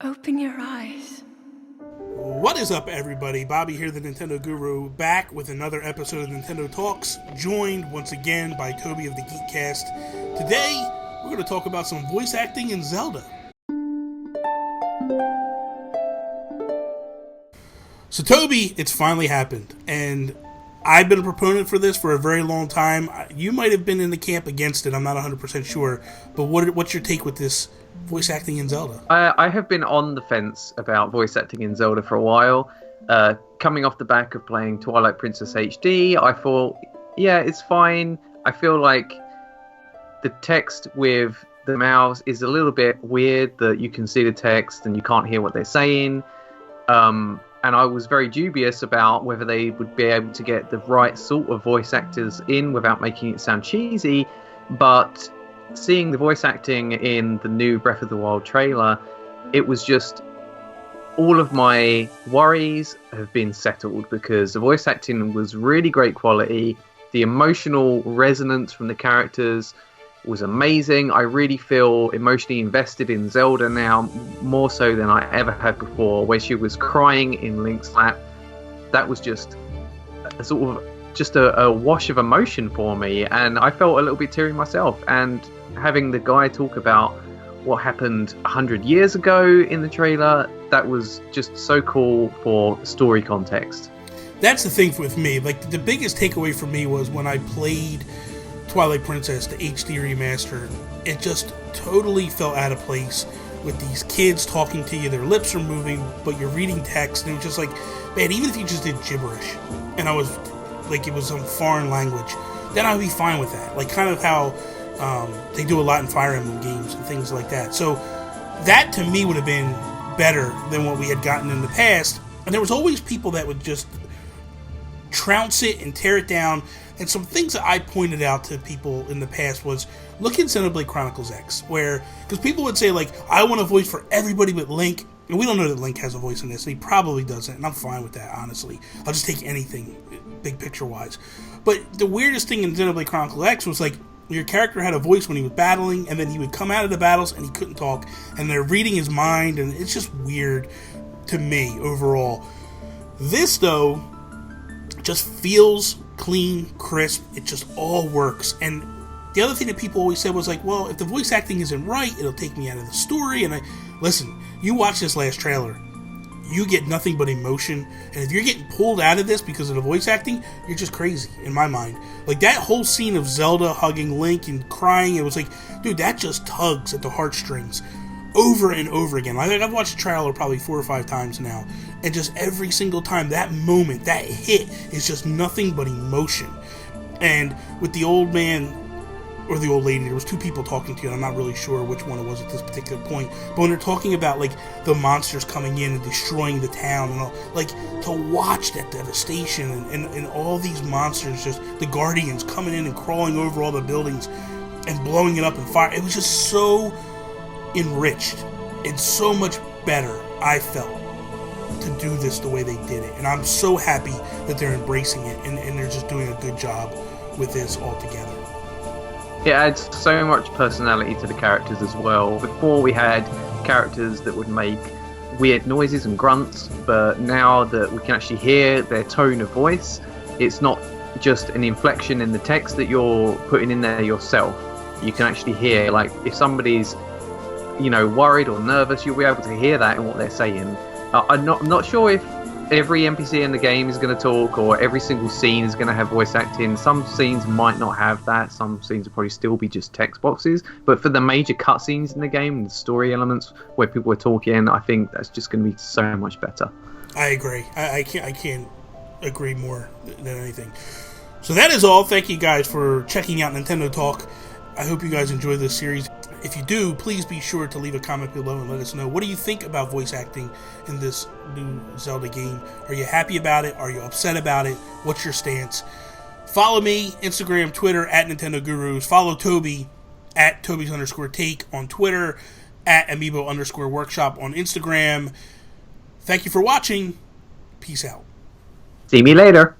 Open your eyes. What is up, everybody? Bobby here, the Nintendo Guru, back with another episode of Nintendo Talks, joined once again by Toby of the Geek Cast. Today, we're going to talk about some voice acting in Zelda. So, Toby, it's finally happened, and I've been a proponent for this for a very long time. You might have been in the camp against it, I'm not 100% sure, but what's your take with this voice acting in Zelda? I have been on the fence about voice acting in Zelda for a while. Coming off the back of playing Twilight Princess HD, I thought, yeah, it's fine. I feel like the text with the mouths is a little bit weird, that you can see the text and you can't hear what they're saying. And I was very dubious about whether they would be able to get the right sort of voice actors in without making it sound cheesy. But seeing the voice acting in the new Breath of the Wild trailer, it was just, all of my worries have been settled, because the voice acting was really great quality. The emotional resonance from the characters was amazing. I really feel emotionally invested in Zelda now, more so than I ever had before, where she was crying in Link's lap. That was just a sort of a wash of emotion for me, and I felt a little bit teary myself. And having the guy talk about what happened 100 years ago in the trailer, that was just so cool for story context. That's the thing with me. Like, the biggest takeaway for me was when I played Twilight Princess, the HD remaster, it just totally fell out of place with these kids talking to you. Their lips are moving, but you're reading text, and it was just like, man, even if you just did gibberish, and I was like, it was some foreign language, then I'd be fine with that. Like, kind of how they do a lot in Fire Emblem games and things like that. So that, to me, would have been better than what we had gotten in the past. And there was always people that would just trounce it and tear it down. And some things that I pointed out to people in the past was, look at Xenoblade Chronicles X, where, because people would say, like, I want a voice for everybody but Link, and we don't know that Link has a voice in this, and he probably doesn't, and I'm fine with that, honestly. I'll just take anything, big picture-wise. But the weirdest thing in Xenoblade Chronicles X was, like, your character had a voice when he was battling, and then he would come out of the battles and he couldn't talk, and they're reading his mind, and it's just weird to me, overall. This, though, just feels clean, crisp. It just all works. And the other thing that people always said was like, well, if the voice acting isn't right, it'll take me out of the story. And listen, you watch this last trailer, you get nothing but emotion. And if you're getting pulled out of this because of the voice acting, you're just crazy, in my mind. Like, that whole scene of Zelda hugging Link and crying, it was like, dude, that just tugs at the heartstrings over and over again. Like, I've watched the trailer probably 4 or 5 times now, and just every single time, that moment, that hit, is just nothing but emotion. And with the old man or the old lady, there was 2 people talking to you, and I'm not really sure which one it was at this particular point, but when they're talking about, like, the monsters coming in and destroying the town and all, like, to watch that devastation and all these monsters, just the guardians coming in and crawling over all the buildings and blowing it up in fire, it was just so enriched and so much better, I felt, to do this the way they did it. And I'm so happy that they're embracing it and they're just doing a good job with this altogether. It adds so much personality to the characters as well. Before, we had characters that would make weird noises and grunts, but now that we can actually hear their tone of voice, it's not just an inflection in the text that you're putting in there yourself. You can actually hear, like, if somebody's, you know, worried or nervous, you'll be able to hear that in what they're saying. I'm not sure if every NPC in the game is going to talk, or every single scene is going to have voice acting. Some scenes might not have that. Some scenes will probably still be just text boxes. But for the major cutscenes in the game, the story elements where people are talking, I think that's just going to be so much better. I agree. I can't agree more than anything. So that is all. Thank you guys for checking out Nintendo Talk. I hope you guys enjoy this series. If you do, please be sure to leave a comment below and let us know. What do you think about voice acting in this new Zelda game? Are you happy about it? Are you upset about it? What's your stance? Follow me, Instagram, Twitter, at Nintendo Gurus. Follow Toby, at Toby's_take on Twitter, at Amiibo_workshop on Instagram. Thank you for watching. Peace out. See me later.